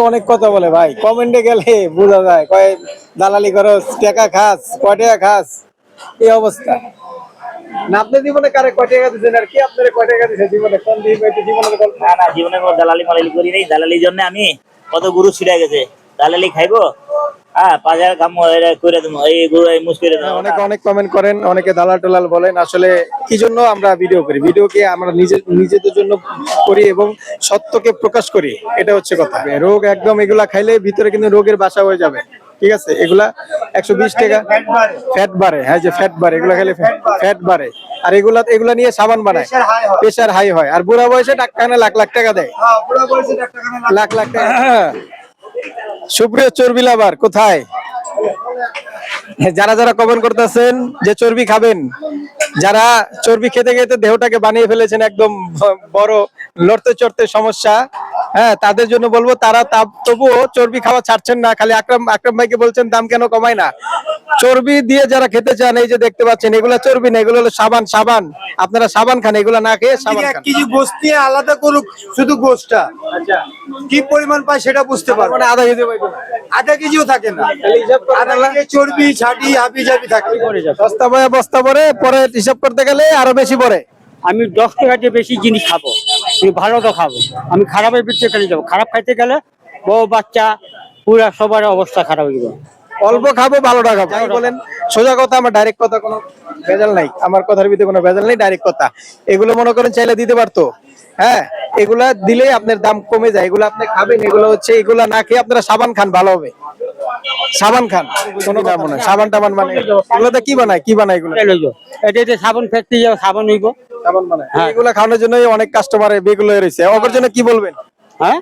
অনেক কথা বলে ভাই, কমেন্টে গেলে বোঝা যায় কয় দালালি করো, টাকা খাস, কয় টাকা খাস, এই অবস্থা। না আপনি জীবনে কারে কয় টাকা দিচ্ছেন আর কি আপনার কয় টাকা দিচ্ছে জীবনে, কোন দিন জীবনের গল্প। না না, জীবনে কোনো দালালি মালালি করি নাই। দালালির জন্য আমি কত গরু ছিড়ে গেছে। দালালি খাইবো? হ্যাঁ, 5,000 কাম করে দেবো, এই গরু এই মুশ করে দেবো না। অনেকে অনেক কমেন্ট করেন, অনেকে দালাল টালাল বলেন। আসলে কি জন্য আমরা ভিডিও করি? ভিডিওকে আমরা নিজেদের জন্য করি এবং সত্যকে প্রকাশ করি, এটা হচ্ছে কথা। রোগ একদম এগুলা খাইলে ভিতরে কিন্তু রোগের বাসা হয়ে যাবে। ঠিক আছে, এগুলা 120 টাকা ফ্যাট বাড়ে। হ্যাঁ, যে ফ্যাট বাড়ে, এগুলা খেলে ফ্যাট বাড়ে। আর এগুলা নিয়ে সাবান বানায়, প্রেশার হাই হয়। আর বুড়া বয়সে ডাক্তার লাখ লাখ টাকা দেয়, লাখ লাখ টাকা। সুপ্রিয় চর্বি লাভার কোথায়? যারা যারা কমেন্ট করতেছেন যে চর্বি খাবেন, যারা চর্বি খেতে খেতে দেহটাকে বানিয়ে ফেলেছেন একদম বড়, লড়তে চড়তে সমস্যা, হ্যাঁ, তাদের জন্য বলবো তারা তবুও চর্বি খাওয়া ছাড়ছেন না। খালি আকরাম ভাইকে বলছেন দাম কেন কমায় না। চর্বি দিয়ে যারা খেতে চান, এই যে দেখতে পাচ্ছেন, এগুলা চর্বি না, এগুলো হলো সাবান। আপনারা সাবান খান, এগুলা না খেয়ে সাবান খান। 1 কেজি গোস্ত নিয়ে আলাদা করুক, শুধু গোস্তটা কি পরিমাণ পায় সেটা বুঝতে পারবো। মানে আধা কেজি পাইতো না, আধা কেজিও থাকে না, আধা কেজি চর্বি ছাটি হাবি জাবি থাকে। বস্তা পরে হিসাব করতে গেলে আরো বেশি পড়ে। আমি 10 টাকা দিয়ে বেশি জিনিস খাবো, আমি ভালোটা খাবো। আমি খারাপের ভিতরে খেলে যাবো। খারাপ খাইতে গেলে বউ বাচ্চা পুরা সবার অবস্থা খারাপ হয়ে যাবে। অল্প খাবো, ভালোটা খাবো। যাই বলেন, সোজা কথা, আমার ডাইরেক্ট কথা, কোনো ভেজাল নাই। আমার কথার ভিতরে কোনো ভেজাল নেই, ডাইরেক্ট কথা। এগুলো মনে করেন চাইলে দিতে পারতো। হ্যাঁ, এগুলা দিলে আপনার দাম কমে যায়। এগুলো আপনি খাবেন, এগুলো হচ্ছে, এগুলা না খেয়ে আপনারা সাবান খান, ভালো হবে। সাবান খান, কোনো দাম না। সাবান টাবান মানে এগুলোতে কি বানায় এগুলো? এটা সাবান ফ্যাক্টরি যাবে, সাবান হইব। সাবান বানায়, এগুলা খাওয়ানোর জন্য অনেক কাস্টমার বেগুলো রয়েছে। ওর জন্য কি বলবেন? হ্যাঁ,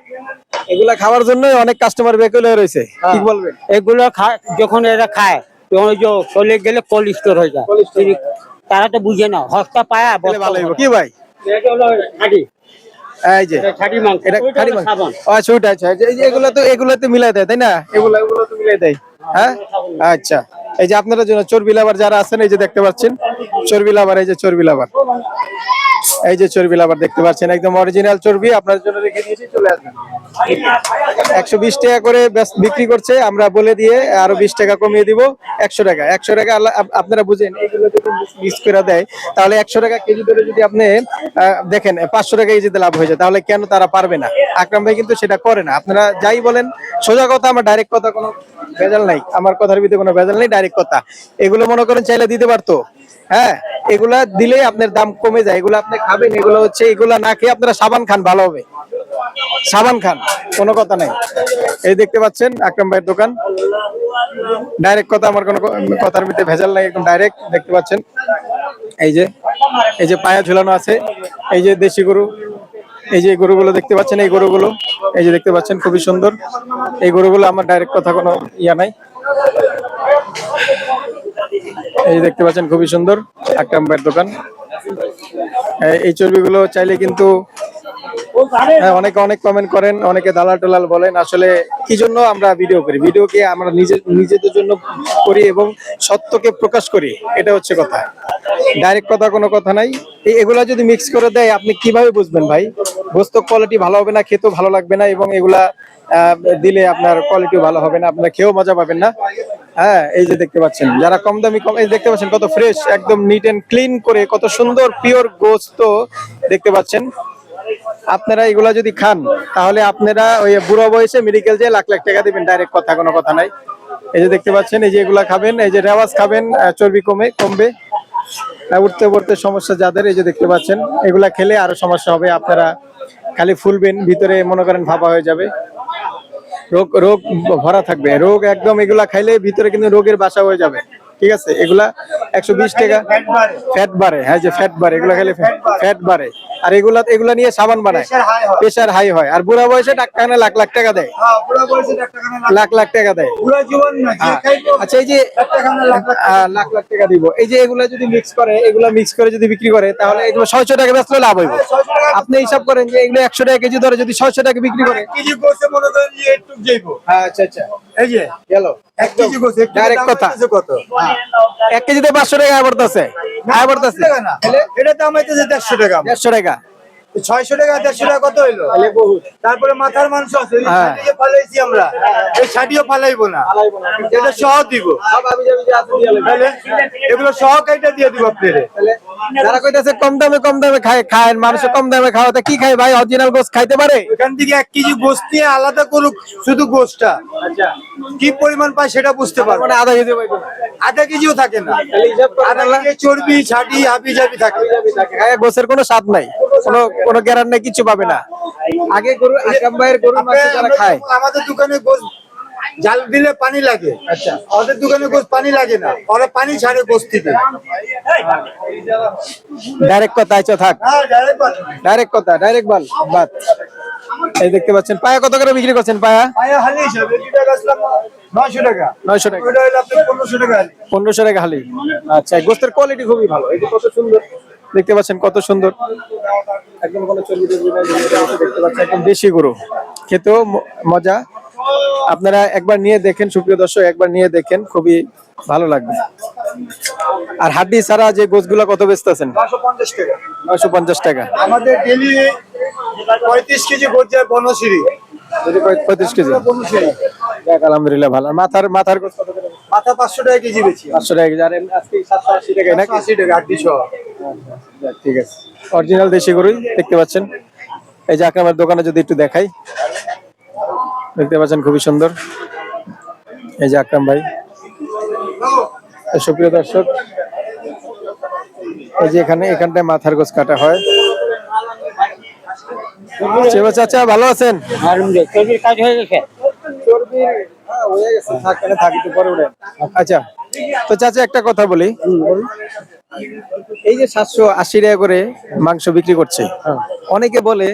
এগুলা খাওয়ার জন্য অনেক কাস্টমার বেগুলো রয়েছে, কি বলবেন? এগুলো যখন এরা খায় তখন ওই যে চলে গেলে কোল্ড স্টোর হয়ে যায়। তারা তো বুঝে না, হস্তা পায়া ভালো হইব কি ভাই? এটা হলো খাঁটি। এই যে খাঁটি মাংস, এটা খাঁটি মাংস। সাবান। আচ্ছা, ওইটা আচ্ছা, এই যে এগুলো তো মিলাই দেয়, তাই না? এগুলো তো মিলাই দেয়। হ্যাঁ, আচ্ছা। এই যে আপনারা জন্য চর্বি লাভার যারা আছেন, এই যে দেখতে পাচ্ছেন চর্বি লাভার, এই যে চর্বি লাভার, এই যে চর্বি লাভার দেখতে পাচ্ছেন, একদম অরিজিনাল চর্বি আপনার জন্য রেখে দিয়েছি, চলে আসবেন। 120 টাকা করে বিক্রি করছে, আমরা বলে দিয়ে আরো 20 টাকা কমিয়ে দিব। 100 টাকা, 100 টাকা। আপনারা বুঝেন, এগুলো যদি মিক্স করে দেয় তাহলে 100 টাকা কেজি ধরে যদি আপনি দেখেন 500 টাকা কেজিতে লাভ হয়ে যায়, তাহলে কেন তারা পারবে না? আকরাম ভাই কিন্তু সেটা করে না। আপনারা যাই বলেন, সোজা কথা, আমার ডাইরেক্ট কথা, কোনো ভেজাল নাই। আমার কথার ভিতরে কোনো ভেজাল নেই, ডাইরেক্ট কথা। এগুলো মনে করেন চাইলে দিতে পারতো। হ্যাঁ, এগুলা দিলে আপনার দাম কমে যায়। এগুলো আপনি খাবেন, এগুলো হচ্ছে, এগুলা না খেয়ে আপনারা সাবান খান, ভালো হবে। সাবান খান, কোনো কথা নাই। এই দেখতে পাচ্ছেন আকরাম ভাইয়ের দোকান, ডাইরেক্ট কথা, আমার কোনো কথার ভিতরে ভেজাল নাই, একদম ডাইরেক্ট। দেখতে পাচ্ছেন এই যে পায়া ঝুলানো আছে, এই যে দেশি গরু, এই যে গরুগুলো দেখতে পাচ্ছেন, এই গরুগুলো এই যে দেখতে পাচ্ছেন, খুবই সুন্দর এই গরুগুলো। আমার ডাইরেক্ট কথা, কোনো ইয়া নাই। এই দেখতে পাচ্ছেন, খুবই সুন্দর আকরাম ভাইয়ের দোকান। এই চর্বিগুলো চাইলে কিন্তু অনেকে অনেক কমেন্ট করেন, অনেকে দালাল টালাল বলেন। আসলে কি জন্য আমরা ভিডিও করি? ভিডিওকে আমরা নিজেদের জন্য করি এবং সত্যকে প্রকাশ করি, এটা হচ্ছে কথা। ডাইরেক্ট কথা, কোনো কথা নাই। এগুলা যদি মিক্স করে দেয়, আপনি কিভাবে বুঝবেন ভাই? গোস্ত কোয়ালিটি ভালো হবে না, খেতেও ভালো লাগবে না, এবং এগুলা দিলে আপনার কোয়ালিটিও ভালো হবে না, আপনারা খেয়েও মজা পাবেন না। হ্যাঁ, এই যে দেখতে পাচ্ছেন, যারা কম দামি এই দেখতে পাচ্ছেন কত ফ্রেশ, একদম নিট এন্ড ক্লিন করে, কত সুন্দর পিওর গোস্ত দেখতে পাচ্ছেন। আপনারা এগুলা যদি খান, তাহলে আপনারা ওই বুড়ো বয়সে মেডিকেল যেয়ে লাখ লাখ টাকা দিবেন, ডাইরেক্ট কথা, কোনো কথা নাই। এই যে দেখতে পাচ্ছেন, এই যে এগুলা খাবেন, এই যে রেওয়াজ খাবেন, চর্বি কমবে। উঠতে পড়তে সমস্যা যাদের, এই যে দেখতে পাচ্ছেন, এগুলা খেলে আরো সমস্যা হবে। আপনারা খালি ফুলবেন, ভিতরে মনে করেন ভাপা হয়ে যাবে, রোগ ভরা থাকবে। রোগ একদম, এগুলা খাইলে ভিতরে কিন্তু রোগের বাসা হয়ে যাবে। ঠিক আছে, এগুলা 120 টাকা ফ্যাট বাড়ে। হ্যাঁ, যে ফ্যাট বাড়ে, এগুলা খেলে ফ্যাট বাড়ে। আর এগুলা নিয়ে সাবান বানায়, প্রেশার হাই হয়। আর বুড়া বয়সে ডাক্তার লাখ লাখ টাকা দেয়, লাখ লাখ টাকা দেয়। আচ্ছা, এই যে লাখ লাখ টাকা দিব, এই যে এগুলা যদি মিক্স করে যদি বিক্রি করে, তাহলে এগুলো 600 টাকা বেচলে লাভ হইব। আপনি হিসাব করেন যে এগুলো 100 টাকা কেজি ধরে যদি 600 টাকা বিক্রি করে, আচ্ছা আচ্ছা, এই যে গেল একদম ডাইরেক্ট কথা। কত 1 কেজিতে 500 টাকা আয় পড়তেছে, এটা দাম হইতেছে 150 টাকা। 150 টাকা। 600 টাকা 150 টাকা কত হইলো? তারপরে মাথার মাংস আছে, এই হ্যাঁ। ছাটি যে ফালাইছি আমরা, এই ছাটিও ফালাইবো না, এটা সহ দিব। তাহলে এগুলো সহ কাইটা দিয়ে দিব আপনারে। যারা কইতাছে কম দামে খায় মানুষ কম দামে খাওয়াতে কি খায় ভাই? অরিজিনাল গোস খাইতে পারে? এখান থেকে 1 কেজি গোস্ত নিয়ে আলাদা করুক শুধু গোস্তটা, কি পরিমাণ পায় সেটা বুঝতে পারবো। মানে আধা কেজি পাইতো না। আধা কেজিও থাকে না, আধা কেজি চর্বি ছাটি হাবি জাবি থাকে। খায় গোসের কোনো স্বাদ নাই, কোনো গ্যারান্টি নাই, কিছু পাবে না। আগে গরু আকরাম ভাইয়ের গরুর মাংস যারা খায়, আমাদের দোকানে গোস্ত জাল দিলে পানি লাগে, আচ্ছা ওদের দোকানে গোস্ত পানি লাগে না, ওরা পানি ছাড়ে গোস্ত থেকে। ডাইরেক্ট কথা আইছো থাক, হ্যাঁ ডাইরেক্ট পানি। ডাইরেক্ট কথা, ডাইরেক্ট বাত। এই দেখতে পাচ্ছেন পায়া কত করে বিক্রি করছেন? পায়া আয়া হালি হিসাবে 2 টাকা আসলাম 900 টাকা। 900 টাকা, ওটা হলো আপনার 1500 টাকা হালি। 1500 টাকা হালি। আচ্ছা, গোস্তের কোয়ালিটি খুবই ভালো। এই যে কত সুন্দর দেখতে পাচ্ছেন, কত সুন্দর, একদম কোনো চর্বি টর্বি নাই। দেখতে পাচ্ছেন একদম দেশি গরু, খেতেও মজা। আপনারা একবার নিয়ে দেখেন, সুপ্রিয় দর্শক, একবার নিয়ে দেখেন, খুবই ভালো লাগবে। আর হাড্ডি ছাড়া যে গোছগুলো কত বেচতেছেন? 950 টাকা। 950 টাকা। আমাদের ডেলি 35 কেজি গোস্ত যায় বনশ্রী। 35 কেজি। যাক, আলহামদুলিল্লাহ ভালো। আর মাথার গোছ কত করে? মাথা 500 টাকা কেজি বেচি। 500 টাকা কেজি। আর আজকে 780 টাকা নাকি? 80 টাকা হাড্ডি সহ। যাক, ঠিক আছে। অরিজিনাল দেশি গরুই দেখতে পাচ্ছেন। এই যে আকরামের দোকানে যদি একটু দেখাই, দেখতে পাচ্ছেন খুবই সুন্দর। এই যে আকরাম ভাই। সুপ্রিয় দর্শক, এই যে এখানটায় মাথার গোছ কাটা হয়। চাচা ভালো আছেন? আর চর্বির কাজ হয়ে গেছে। আচ্ছা, তো চাচা একটা কথা বলি, এই যে 780 টাকা করে মাংস বিক্রি করছে, অনেকে বলে,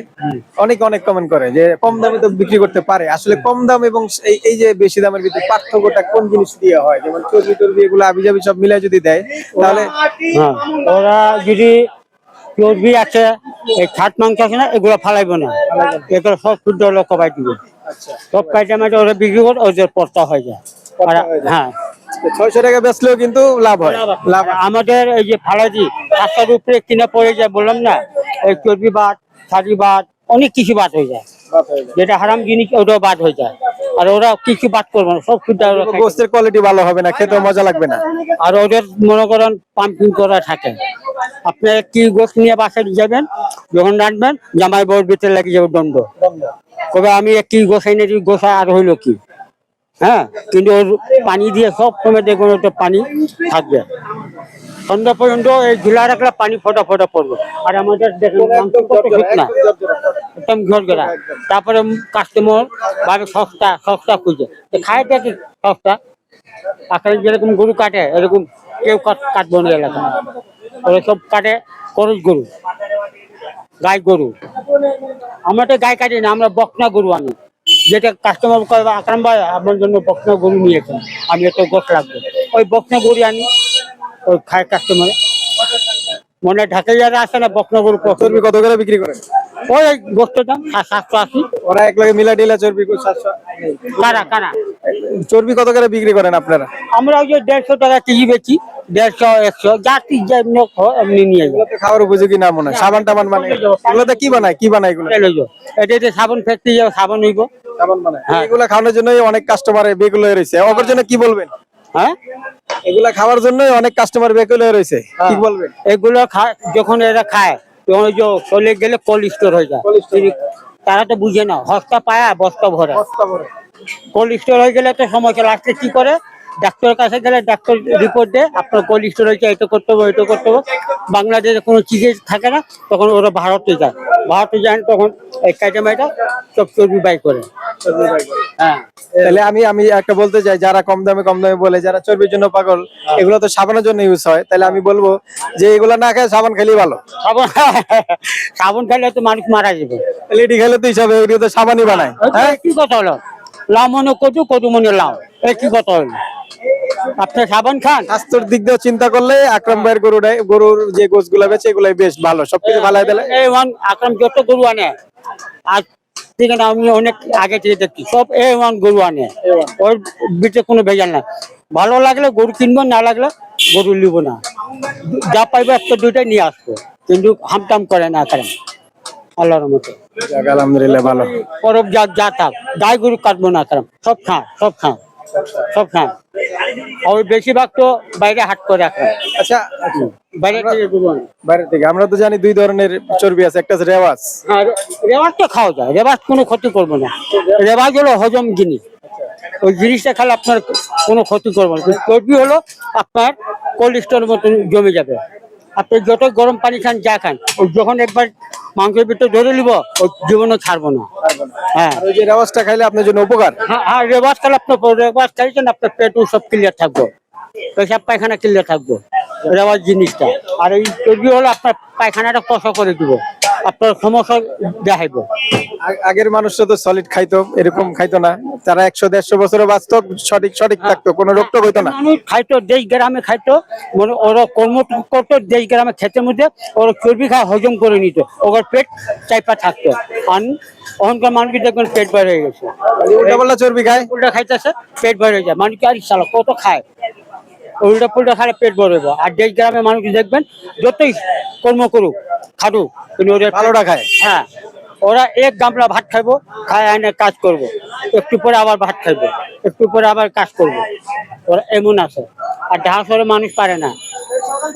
অনেকে অনেক কমেন্ট করে যে কম দামে তো বিক্রি করতে পারে। আসলে কম দাম এবং এই যে বেশি দামের ভিতরে পার্থক্যটা কোন জিনিস দিয়ে হয়? যেমন চর্বি টর্বি এগুলো আবিজাবি সব মিলাই যদি দেয়, তাহলে হ্যাঁ, ওরা যদি চর্বি আছে, এই ছাট মাংস আছে না, এগুলো ফালাইবো না, এগুলো সব শুদ্ধ হলো কবাই দিবে। সব কাইটা মাইটা ওরা বিক্রি করে ওদের পড়তা হয়ে যায়। হ্যাঁ, 600 টাকা বেচলেও কিন্তু লাভ হয়। লাভ আর আমাদের এই যে ফালাজি 700 উপরে কিনে পড়ে যায়, বললাম না, এই চর্বি বাদ, ছাড়ি বাদ, অনেক কিছু বাদ হয়ে যায়। যেটা হারাম জিনিস ওটাও বাদ হয়ে যায়। আর ওরা কিছু বাদ করবে না, সব শুদ্ধ ওরা খায়। গোস্তের কোয়ালিটি ভালো হবে না, খেতে মজা লাগবে না। আর ওদের মনে করেন পাম্পিং করা থাকে। আপনি কি গোস নিয়ে বাসায় যাবেন, যখন রাখবেন জামাই বউর ভিতরে লেগে যাবে দণ্ড। কবে আমি কি গোস এনে দিই, গোসা আর হইলো কি? হ্যাঁ, কিন্তু ওর পানি দিয়ে সব সময় দেখবেন ওটা পানি থাকবে সন্ধ্যা পর্যন্ত। এই ঝুলা রাখলে পানি ফটা ফটা পড়বে। আর আমাদের দেখেন মাংস কত শুকনা, একদম ঝরঝরা। তারপরে কাস্টমার ভাবে সস্তা খুঁজে, খাইটা কি সস্তা। আপনার যেরকম গরু কাটে এরকম কেউ কাটবো না এলাকা। ওরা সব কাটে খরচ গরু, গাই গরু। আমরা তো গাই কাটি না, আমরা বকনা গরু আনি। যেটা কাস্টমার কয় আকরাম ভাই আপনার জন্য বকনা গরু নিয়েছেন, আমি এত গোস লাগবে, ওই বকনা গরু আনি, ওই খায় কাস্টমার। মনে ঢাকে যারা আসে না, বকনা গরু চর্বি কত করে বিক্রি করেন? ওই গোস্তের দাম 780। ওরা এক লাগে মিলা টিলা চর্বি 700। কারা কারা চর্বি কত করে বিক্রি করেন আপনারা? আমরা ওই যে 150 টাকা কেজি বেচি, 150 100 জাতি এমনি নিয়ে যাই। এগুলোতে খাওয়ার উপযোগী না মনে হয়। সাবান টাবান মানে এগুলোতে কি বানায় এগুলো? এটা সাবান ফ্যাক্টরি যাবে, সাবান হইব। সাবান বানায়। হ্যাঁ। এগুলা খাওয়ানোর জন্যই অনেক কাস্টমার বেকুল হয়ে রয়েছে। ওদের জন্য কি বলবেন? হ্যাঁ, এগুলা খাওয়ার জন্যই অনেক কাস্টমার বেকুল হয়ে রয়েছে, কি বলবেন? এগুলো যখন এরা খায় তখন ওই যে চলে গেলে কোল্ড স্টোর হয়ে যায়। তারা তো বুঝে না, হস্তা পায়া বস্তা ভরে। কোল্ড স্টোর হয়ে গেলে তো সমস্যা। লাস্টে কি করে, ডাক্তারের কাছে গেলে ডাক্তার রিপোর্ট দেয় আপনার কোল্ড স্টোর হয়েছে, এটা করতে হবে ওইটা করতে হবে। বাংলাদেশে কোনো চিকিৎ থাকে না, তখন ওরা ভারতে যায়। ভারতে যায় তখন এই কাইটামাইটা সব চর্বি বাই করে। হ্যাঁ, তাহলে আমি একটা বলতে চাই, যারা কম দামে বলে, যারা চর্বির জন্য পাগল, এগুলো তো সাবানের জন্য ইউজ হয়। তাহলে আমি বলবো যে এগুলা না খায় সাবান খেলেই ভালো। সাবুন খাইলে তো মানুষ মারা যাবে। তাহলে এটি খেলে তো হিসাবে এগুলো তো সাবানই বানায়। হ্যাঁ, কি কথা হলো, লাউ মনে কচু, কচু মনে লাউ, এই কি কথা হলো? আপনি সাবান খান। স্বাস্থ্যের দিক দিয়ে চিন্তা করলে আকরাম ভাইয়ের গরুর যে গোছগুলা বেচে এগুলাই বেশ ভালো, সবকিছু ভালো দিলে। এই আকরাম যত গরু আনে, আর ঠিক আছে, আমি অনেক আগে থেকে দেখছি সব A1 গরু আনে। ওর ভিতরে কোনো ভেজাল না। ভালো লাগলে গরু কিনবো, না লাগলে গরু নিব না। যা পাইবো একটা দুইটাই নিয়ে আসবো, কিন্তু হামটাম করে না আকরাম। আল্লাহর মতো। যাক, আলহামদুলিল্লাহ ভালো। পরব যা যা থাক, গাই গরু কাটবো না কারণ সব খান, সব খান, সব খান। আর বেশিরভাগ তো বাইরে হাট করে রাখা, আচ্ছা, বাইরে থেকে গরু আনে। বাইরে থেকে আমরা তো জানি দুই ধরনের চর্বি আছে, একটা আছে রেওয়াজ। হ্যাঁ, রেওয়াজ তো খাওয়া যায়, রেওয়াজ কোনো ক্ষতি করবো না। রেওয়াজ হলো হজম জিনিস, ওই জিনিসটা খেলে আপনার কোনো ক্ষতি করবো না। কিন্তু চর্বি হলো আপনার কোলেস্ট্রল মতন জমে যাবে। আপনি যত গরম পানি খান, যা খান, ওই যখন একবার মাংসের ভিতরে ধরে নিব, ওই জীবনে ছাড়বো না। হ্যাঁ আর ওই যে রেওয়াজটা খাইলে আপনার জন্য উপকার। হ্যাঁ, হ্যাঁ, রেওয়াজ খেলে আপনার রেওয়াজ খাইছেন, আপনার পেটও সব ক্লিয়ার থাকবো, পেশাব পায়খানা ক্লিয়ার থাকবো, রেওয়াজ জিনিসটা। আর এই চর্বি হলো আপনার পায়খানাটা কষা করে দিব, আপনার সমস্যা দেখাইব। আগের মানুষরা তো সলিড খাইতো, এরকম খাইতো না, তারা 100-150 বছরে বাঁচতো, সঠিক সঠিক থাকতো, কোনো রোগ টোগ হইতো না। মানুষ খাইতো, দেশ গ্রামে খাইতো, মানে ওরা কর্ম করতো দেশ গ্রামে, খেতের মধ্যে ওরা চর্বি খাওয়া হজম করে নিত, ওর পেট চাইপা থাকতো। আর অহংকার মানুষ দেখবেন পেট বের হয়ে গেছে, উল্টা পাল্টা চর্বি খায়। উল্টা খাইতেছে পেট বের হয়ে যায়, মানুষ আর সালা কত খায়, উল্টা পুল্টা খালে পেট বড় হইব। আর দেশ গ্রামের মানুষ দেখবেন যতই কর্ম করুক খাটুক, কিন্তু ওদের ভালোটা খায়। হ্যাঁ, ওরা এক গামলা ভাত খাইবো, খায় আনে কাজ করব, একটু পরে আবার ভাত খাইবো, একটু পরে আবার কাজ করব, ওরা এমন আছে। আর ঢাকা শহরের মানুষ পারে না,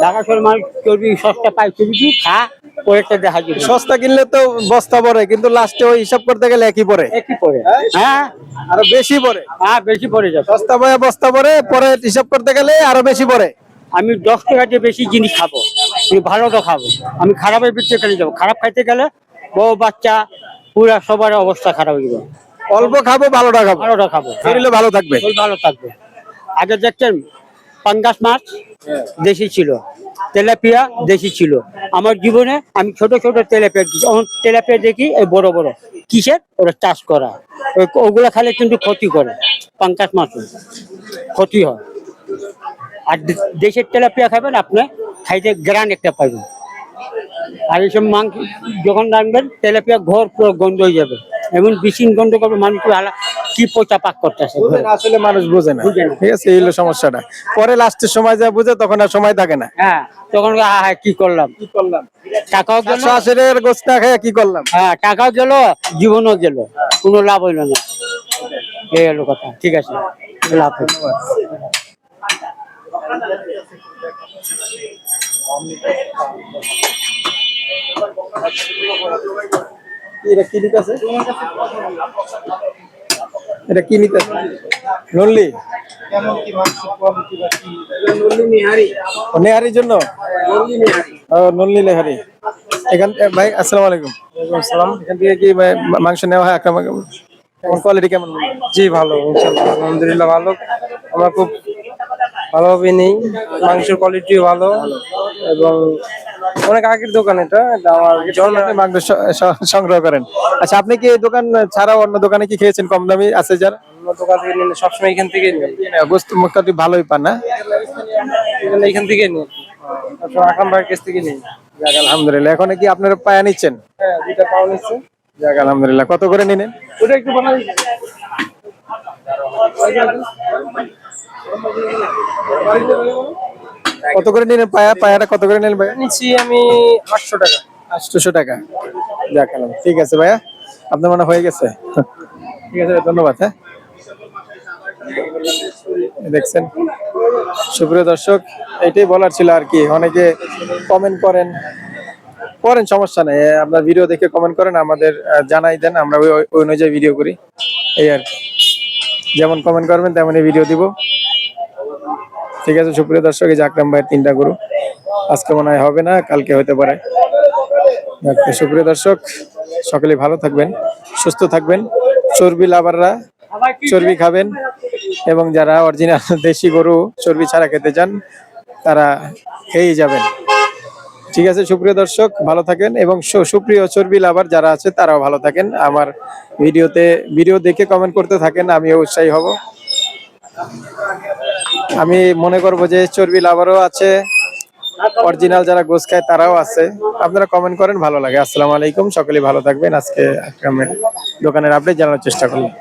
ঢাকা শহরের মানুষ চর্বি সস্তা পায়, চর্বি খা পরেরটা দেখা যাবে। সস্তা কিনলে তো বস্তা পরে, কিন্তু লাস্টে ওই হিসাব করতে গেলে একই পরে, একই পরে, হ্যাঁ আরো বেশি পরে। হ্যাঁ, বেশি পড়ে যাবে। সস্তা বয়ে বস্তা পরে, পরে হিসাব করতে গেলে আরো বেশি পরে। আমি 10 টাকা দিয়ে বেশি জিনিস খাবো, আমি ভালোটা খাবো, আমি খারাপের ভিতরে ফেলে যাবো। খারাপ খাইতে গেলে বউ বাচ্চা পুরা সবার অবস্থা খারাপ হয়ে যাবে। অল্প খাবো, ভালোটা খাবো, ভালোটা খাবো, শরীরে ভালো থাকবে। শরীর ভালো থাকবে। আগে দেখছেন পাঙ্গাস মাছ দেশি ছিল, তেলাপিয়া দেশি ছিল। আমার জীবনে আমি ছোট ছোট তেলাপিয়া দেখি, তেলাপিয়া দেখি এই বড় বড়, কিসের ওরা চাষ করা, ওগুলা খালে কিন্তু ক্ষতি করে, পাঙ্গাস মাছ ক্ষতি হয়। আর দেশের তেলাপিয়া খাবেন, আপনি খাইতে গ্রান একটা পাইবেন। আর এইসব মাংস যখন রাখবেন, তেলাপিয়া ঘর পুরো গন্ধ হয়ে যাবে, এমন বিশিন গন্ধ করবে, মানুষ কি পচা পাক করতেছে। আসলে মানুষ বোঝে না, বুঝে না। ঠিক আছে, এই হলো সমস্যাটা। পরে লাস্টের সময় যা বুঝে, তখন আর সময় থাকে না। হ্যাঁ, তখন হ্যাঁ কি করলাম, কি করলাম, টাকাও গেল, 180 গোস্ত না খেয়ে কি করলাম। হ্যাঁ টাকাও গেল, জীবনও গেল, কোনো লাভ হইল না। এই হলো কথা, ঠিক আছে, লাভ হইল। এটা কি নিতেছে, এটা কি নিতেছে? নল্লি, ও নেহারির জন্য। ও নল্লি নেহারি। এখান ভাই আসসালামু আলাইকুম। এখান থেকে কি মাংস নেওয়া হয়? কোয়ালিটি কেমন? জি ভালো, ইনশাআল্লাহ আলহামদুলিল্লাহ ভালো। আমরা খুব ভালোভাবে নেই, মাংসের কোয়ালিটি ভালো এবং অনেক আগের দোকান এটা আমার জন্ম। আপনি মাংস সংগ্রহ করেন। আচ্ছা, আপনি কি এই দোকান ছাড়াও অন্য দোকানে কি খেয়েছেন কম দামি আছে যারা? অন্য দোকান থেকে নিলে সবসময় এখান থেকে নিই, গোস্ত মোটামুটি ভালোই পান না? এখান থেকে নিই, আকরাম ভাইয়ের কাছ থেকে নিই। যাক আলহামদুলিল্লাহ। এখন কি আপনারা পায়া নিচ্ছেন? হ্যাঁ, দুইটা পাওয়া নিচ্ছে। যাক আলহামদুলিল্লাহ। কত করে নিলেন? ওটা একটু বানাই। কত করে নিলেন পায়াটা কত করে নিলেন ভাইয়া? নিচ্ছি আমি 800 টাকা। 800 টাকা। যাক আলহামদুলিল্লাহ। ঠিক আছে ভাইয়া, আপনার মনে হয়ে গেছে। ঠিক আছে, ধন্যবাদ। হ্যাঁ, দেখছেন সুপ্রিয় দর্শক, এটাই বলার ছিল আর কি। অনেকে কমেন্ট করেন, সমস্যা নেই, আপনার ভিডিও দেখে কমেন্ট করেন, আমাদের জানাই দেন, আমরা ওই অনুযায়ী ভিডিও করি, এই আর কি। যেমন কমেন্ট করবেন তেমনই ভিডিও দিব। ঠিক আছে সুপ্রিয় দর্শক, এই যে আকরাম ভাইয়ের 3টা গরু, আজকে মনে হয় হবে না, কালকে হতে পারে। সুপ্রিয় দর্শক, সকলে ভালো থাকবেন, সুস্থ থাকবেন। চর্বি লাভাররা চর্বি খাবেন, এবং যারা অরিজিনাল দেশি গরু চর্বি ছাড়া খেতে চান, তারা খেয়েই যাবেন। ঠিক আছে সুপ্রিয় দর্শক, ভালো থাকেন, এবং সুপ্রিয় চর্বি লাভার যারা আছে তারাও ভালো থাকেন। আমার ভিডিও দেখে কমেন্ট করতে থাকেন, আমিও উৎসাহী হব। আমি মনে করব যে চর্বি লাভারও আছে, অরিজিনাল যারা গোস খায় তারাও আছে। আপনারা কমেন্ট করেন, ভালো লাগে। আসসালামু আলাইকুম, সকলে ভালো থাকবেন। আজকে আকরামের দোকানের আপডেট জানানোর চেষ্টা করলাম।